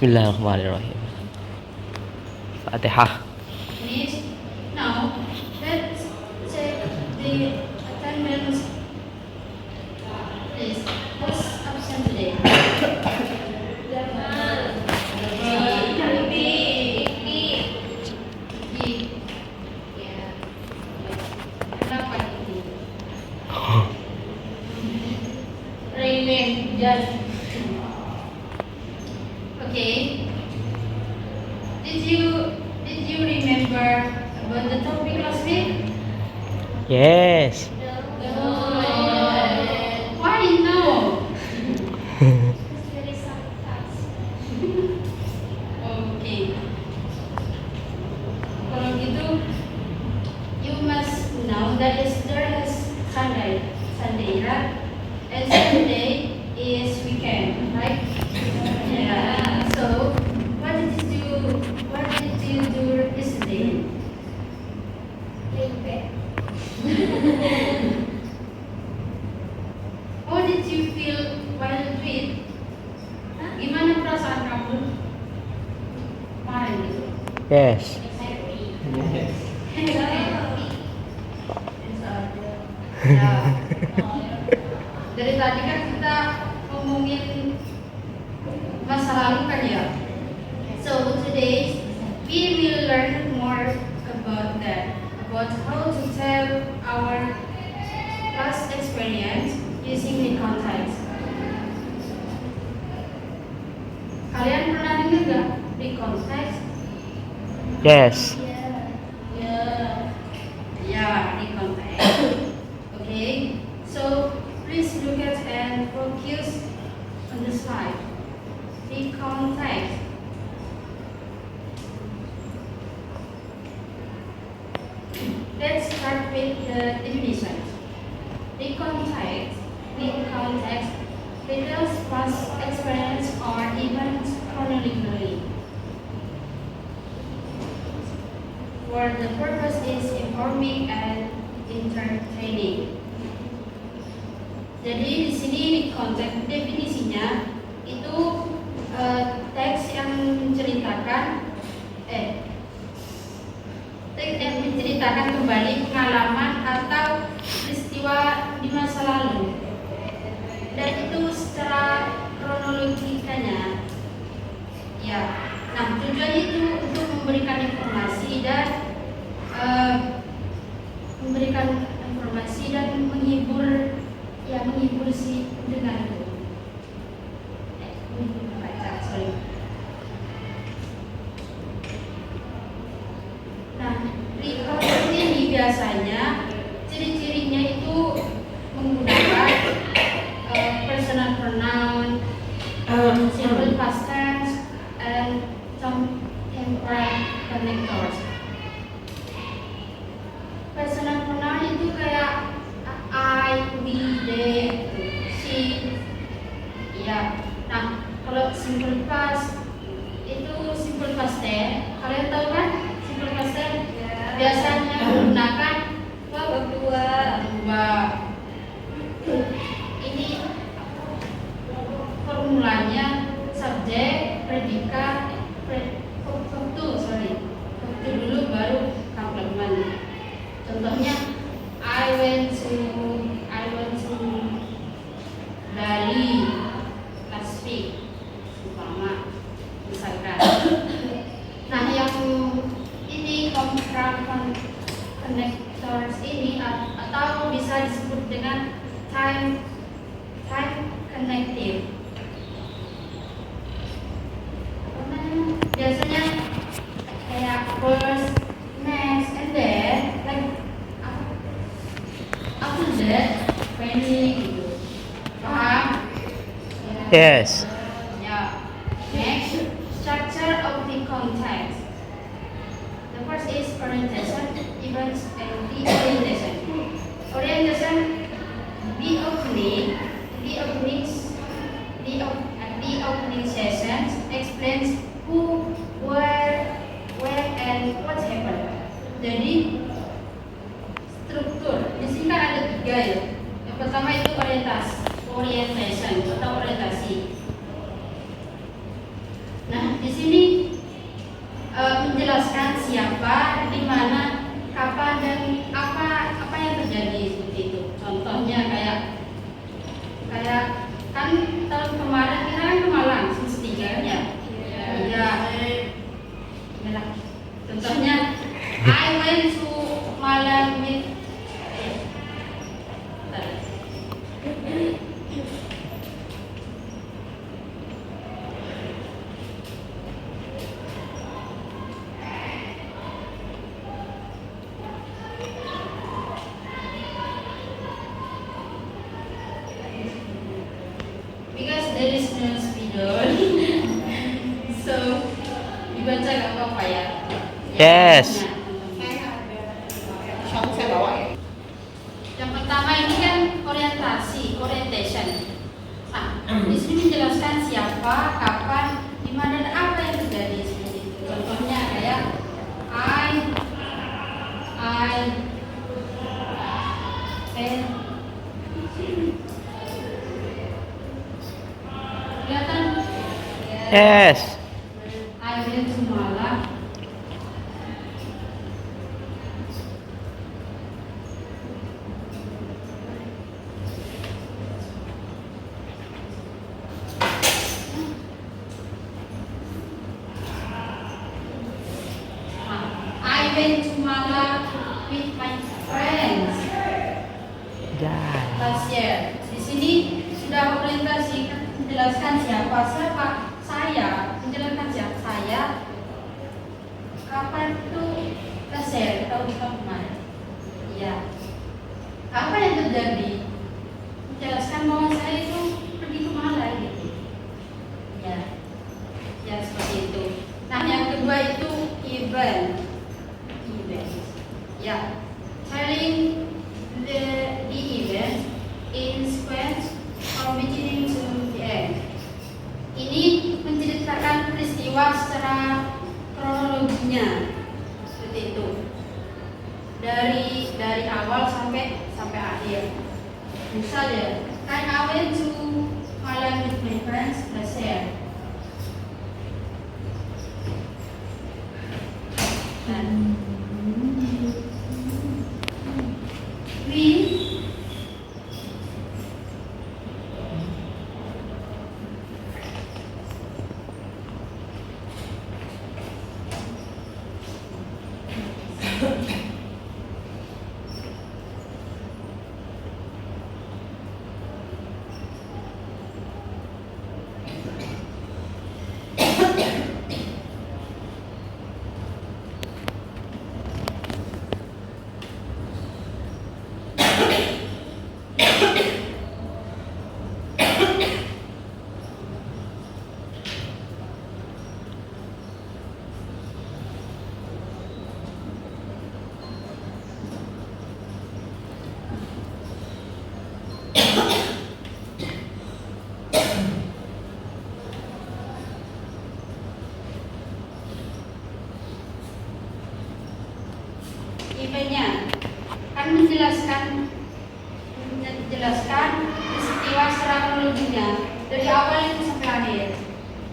Bismillahirrahmanirrahim. Fatihah. Finish. Now, let's check the attendance. Please, who's absent today? Remain just. Okay. Did you remember about the topic last week? Yes. Why no? Okay. Kalau gitu, you must know that yesterday is Sunday, right? And Sunday is weekend, right? Yeah. So, what did you do yesterday? How did you feel while do it? Gimana perasaan kamu kemarin gitu? Yes. Ya. Dari tadi kan kita ngomongin masa lalu kan ya. So today we will learn more about that, about how to tell our past experience using the context. Kalian pernah dengar gak the context? Yes. Yeah, the context. Okay, so please look at and focus on the slide. The context. Let's start with the definition. The context details past experience or events chronologically. For the purpose is informing and entertaining. Jadi di sini di konteks definisinya itu teks yang menceritakan kembali pengalaman atau peristiwa di masa lalu, dan itu secara kronologikanya. Ya, nah tujuannya itu untuk memberikan informasi dan menghibur si pendengar itu. Menghibur pembaca, sorry. Nah, recall ini biasanya ciri-cirinya itu menggunakan personal pronoun, simple past tense, and some temporal connectors. Personal pronoun itu kayak I, we, they, she. Ya. Nah, kalau simple past itu simple past tense. Kalian tahu kan? Simple past tense biasanya menggunakan verb dua. Ini formulanya subjek, predikat, verb dulu baru komplement. Contohnya I went to Bali last week, umpama misalkan. Nah, yang ini connectors ini atau bisa disebut dengan time connective. Biasanya kayak first, next, and then like after that, finally gitu. Paham? Yes. Ya. Next, structure of the context. The first is orientation, events, and reorientation. Orientation, the opening sessions explains who, where, when, and what happened. Jadi struktur di sini kan ada 3 ya. Yang pertama itu orientation atau orientasi. Nah, di sini menjelaskan siapa, di mana, kapan, dan apa yang terjadi seperti itu. Contohnya kayak kan tahun kemarin kita kan ke Malang semester 3 kan ya? Iya. Iya. Contohnya I went to Malang with because there is no spidol. So dibaca gak apa-apa ya? Yes. Yang pertama ini kan orientation. Nah, di sini menjelaskan siapa, kapan, di mana, dan apa yang terjadi seperti itu. Contohnya kayak I and kelihatan? Yes. I went to Malang. I went to Malang with my friends Dah. last year. Di sini sudah orientasi menjelaskan siapa saya, menjelaskan siapa saya, kapan itu last year, tahun kemarin. Iya. Apa yang terjadi? Menjelaskan bahwa saya itu pergi ke Malang gitu. Ya, ya seperti itu. Nah, yang kedua itu event. Ya, telling the event in sequence from beginning to the end. Ini menceritakan peristiwa secara kronologinya seperti itu. Dari awal sampai akhir. Misal ya, kan I went to Malang with my friends last year. Dan we eventnya kan menjelaskan peristiwa secara kronologinya dari awal itu sampai akhir.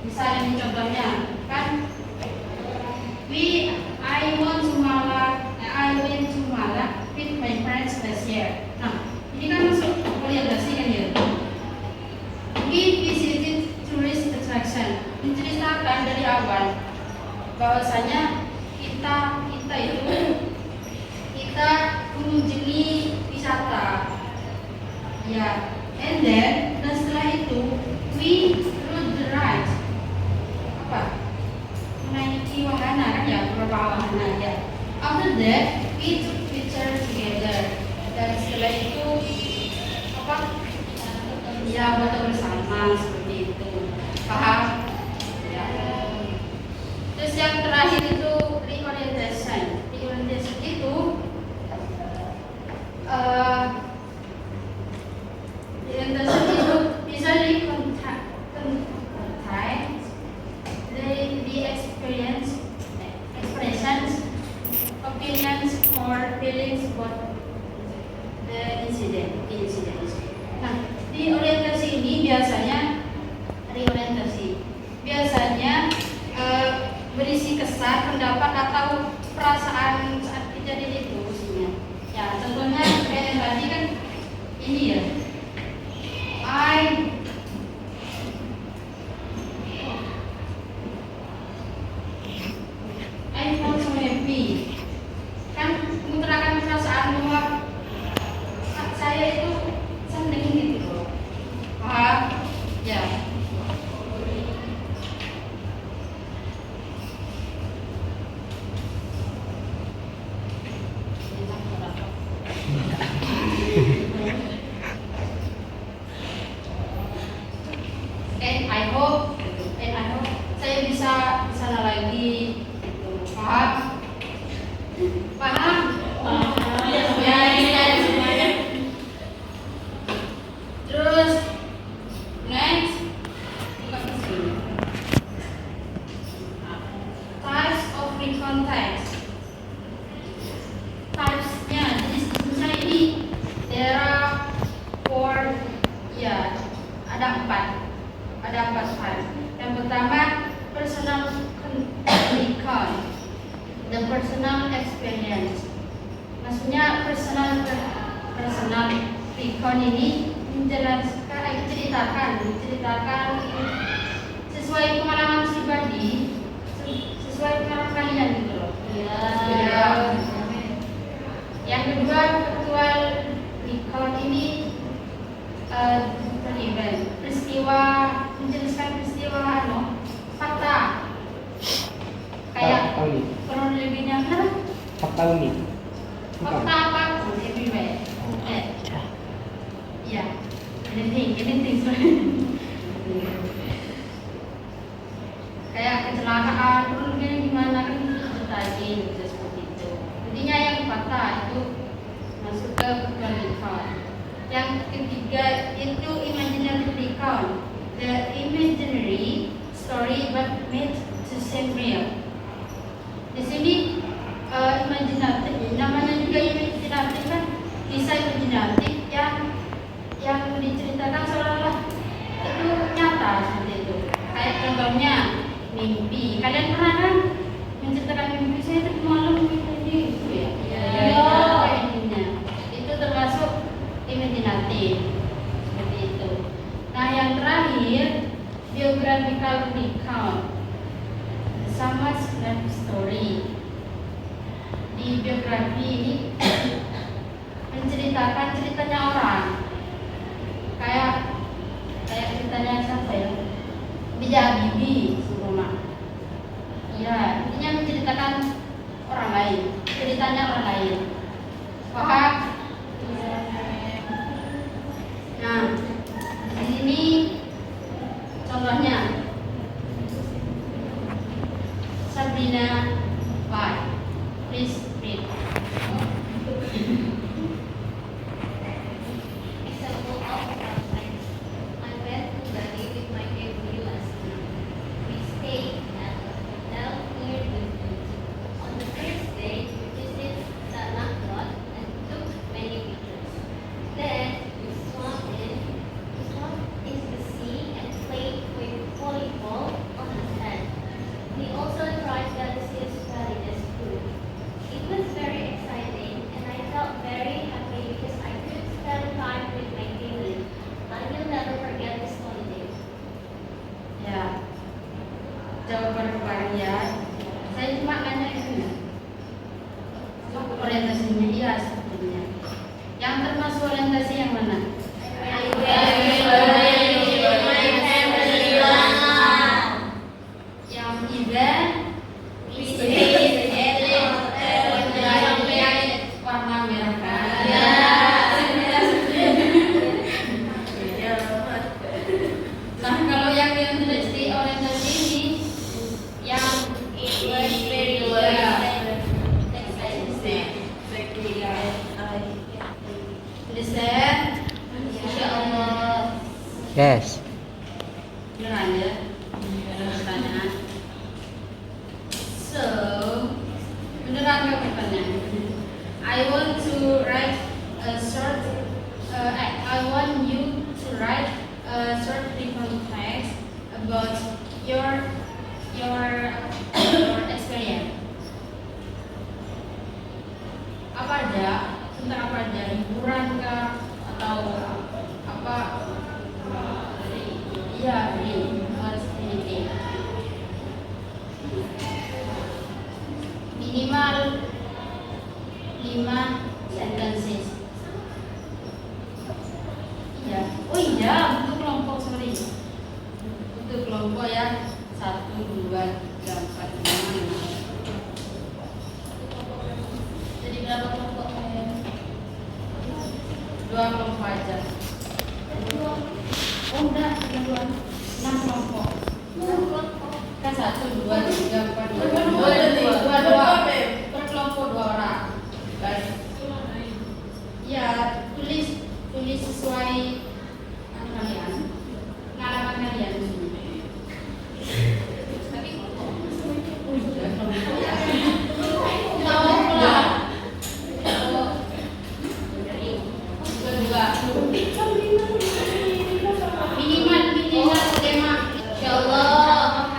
Misalnya ini contohnya kan I went to Malang with my friends last year. Nah, ini kan masuk orientasi kan ya. We visited tourist attraction. Menceritakan dari awal bahwasanya kita mengunjungi wisata. Ya, and then dan setelah itu we rode the ride. Apa? Menaiki wahana kan ya, beberapa wahana ya. After that we took picture together. Dan setelah itu apa? Ya, foto bersama seperti itu. Paham? Ya. Terus yang terakhir itu reorientation. Reorientation itu usually contains the expressions, opinions, or feelings about the incident. Nah, di orientasi ini biasanya I'm also happy. Kan mengutarakan perasaan bahwa saya itu seneng gitu loh. Paham? Ya. And I hope saya bisa ke sana lagi. Paham? Paham? Ya, semuanya. Terus next buka ke sini. Types of recon text. Types-nya, jadi misalnya ini there are four, ya ada empat types. Yang pertama personal recon, the personal experience. Maksudnya personal recon ini menceritakan sesuai pengalaman pribadi, sesuai pengalaman kalian gitu loh. Ya. Yang kedua virtual recon ini peristiwa, menjelaskan peristiwa fakta kayak kronologinya kan fakta unik. fakta apa everywhere. Ya, anything kayak kecelakaan kronologinya gimana kan ceritain gitu seperti itu. Intinya yang fakta itu masuk ke virtual recon. Yang ketiga itu imaginary recon, the imaginary story but made to seem real. Di sini imajinatif, namanya juga imajinatif kan, bisa imajinatif yang diceritakan seolah-olah itu nyata seperti itu. Kayak contohnya mimpi. Kalian pernah kan menceritakan mimpi saya tadi malam mimpi itu ya? Kayak intinya. Itu termasuk imajinatif seperti itu. Nah yang terakhir biographical recount, sama life story. Di biografi ini menceritakan ceritanya orang, kayak ceritanya siapa ya, B.J. Habibie seumpama. Ya intinya menceritakan orang lain, ceritanya orang lain. Paham? Nah, di sini contohnya Sabrina White. Please read. Example of sometimes. I went to Bali with my family last week. We stayed at a hotel near the beach. On the first day, we visited Sanak Lodge and took many pictures. Then we swam in the sea and played with volleyball on the sand. We also tried delicious Balinese food. It was very exciting and I felt very happy because I could spend time with my family. I will never forget this holiday. Ya, jawaban kemarin ya. Saya cuma nanya itu ya. Orientasinya iya sebetulnya. Yang termasuk orientasi yang mana? Yang event, warna merah kan? Nah kalau yang orientasi ini, yang Understand? Insya Allah. Yes. Beneran ya? Ada pertanyaan? So, beneran gak pertanyaan? I want to write a short. I want you to write a short recon text about your experience. Apa aja, tentang apa aja, hiburan kah atau apa Oh iya, untuk kelompok sorry. Untuk kelompok ya 1, 2, 3, 4, 5, 6. Jadi berapa kelompok? 2 kelompok aja. Oh enggak, 6 kelompok. Kan 1, 2, 3, 4, 2 per kelompok 2 orang. Baik. Ya, tulis sesuai kalian, pengalaman kalian di sini. Tapi kelompok. Udah kelompok ya. Tahu lah. Kedua, minimal tema. Insyaallah.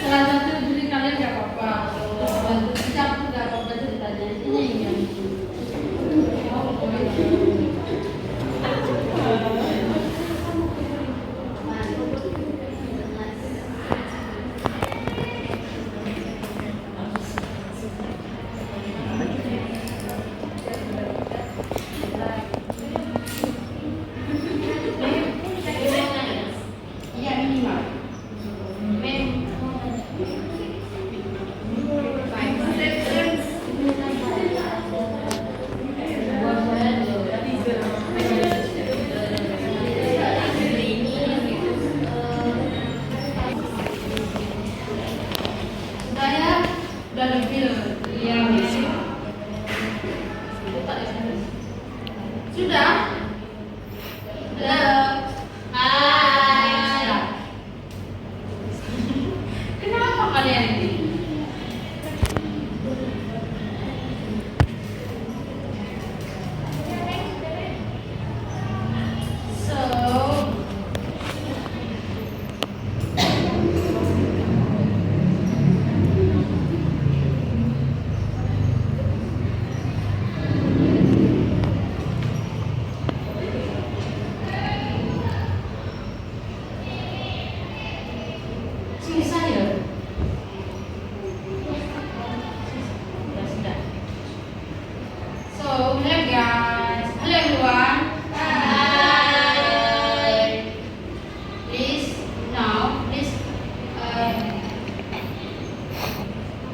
Salah satu dari kalian gak apa-apa. Siapa gak apa-apa ceritanya. Ini yang iya minimal. Saya udah lebih yang sudah. Hai. Kenapa kalian ini? So, susah ya? Ya sudah. So, hello guys. Hello everyone. Hai. Please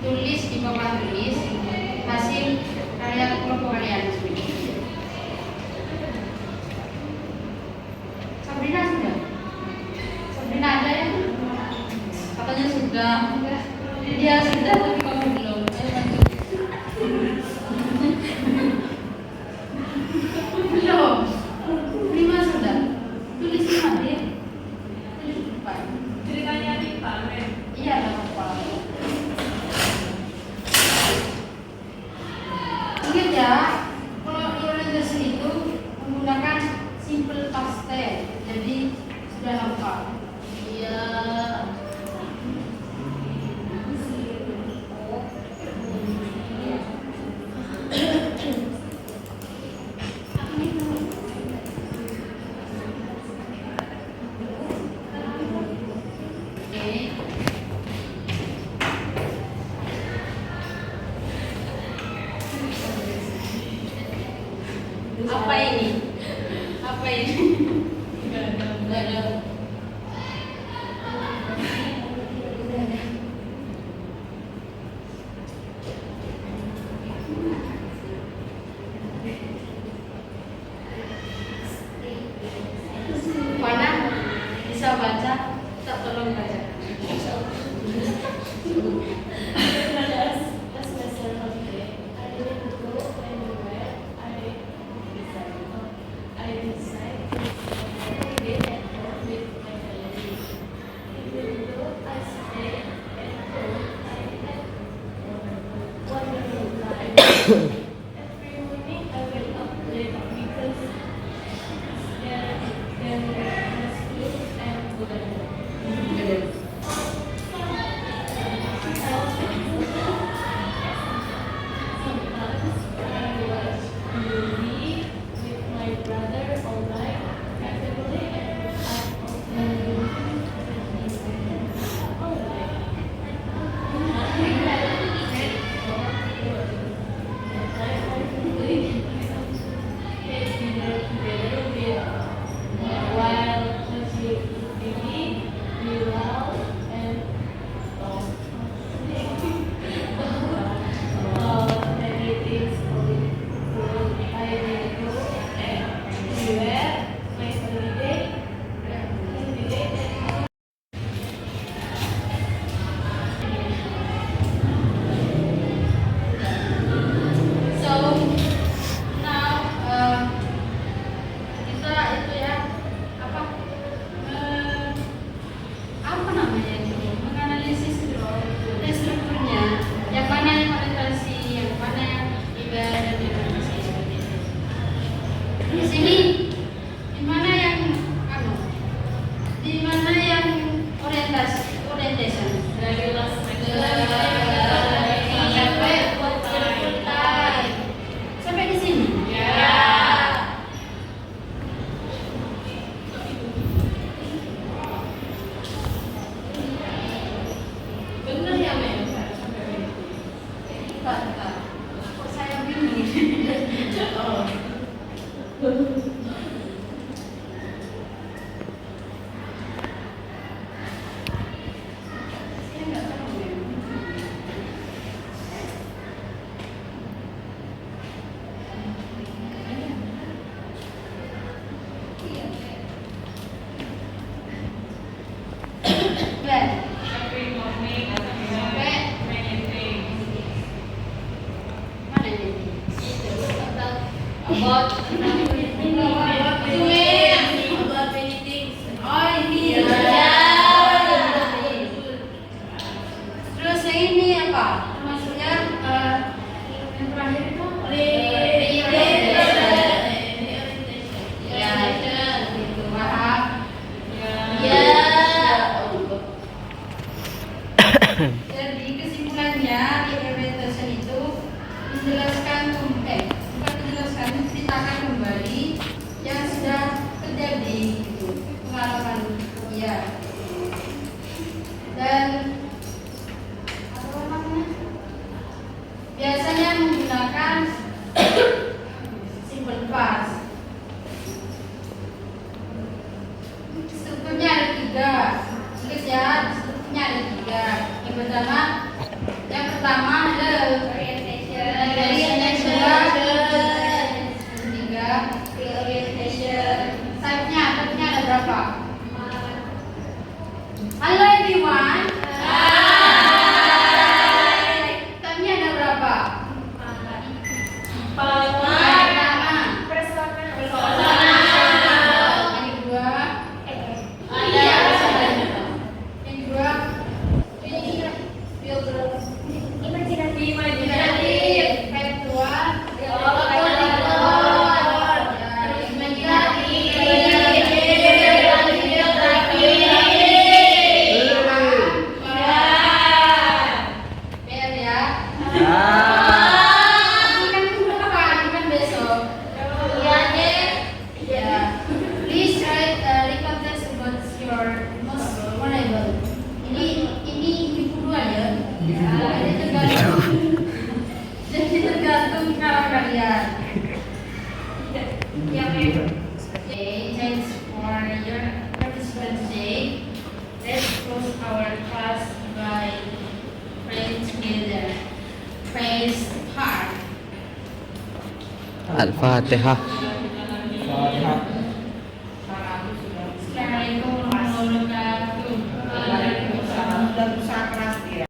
tulis di papan tulis hasil karya kelompok kalian. Sabrina sudah? Sabrina ada ya? Katanya sudah. Dia sudah tapi kamu belum. Belum. Prima sudah. Tulis di mana ya? Tulis di depan. Ceritanya nih, Pak. Iya, nggak apa-apa. Ingat ya, kalau orientation itu menggunakan simple past tense, jadi sudah lengkap. Iya. Oke. Apa ini? Apa ini? Nggak ada. Mana bisa baca? Tak tolong baca. About many things. Oh, ini ya. Terus yang ini apa? Maksudnya yang terakhir itu gitu, paham? Jadi kesimpulannya di orientation itu menjelaskan bukan menjelaskan, menceritakan kembali yang sudah terjadi gitu, pengalaman dia. Dan apa namanya? Biasanya menggunakan simple past. Strukturnya ada 3. Ingat ya, strukturnya ada 3. Yang pertama adalah orientation. Type-nya ada berapa? Halo everyone. Type-nya ada berapa? Please write recontext about your most vulnerable. Ini individu aja. Jadi tergantung cara kalian. Okay, thanks for your participation today. Let's close our class by praying together. Praise heart. Al-Fatihah. Fatihah.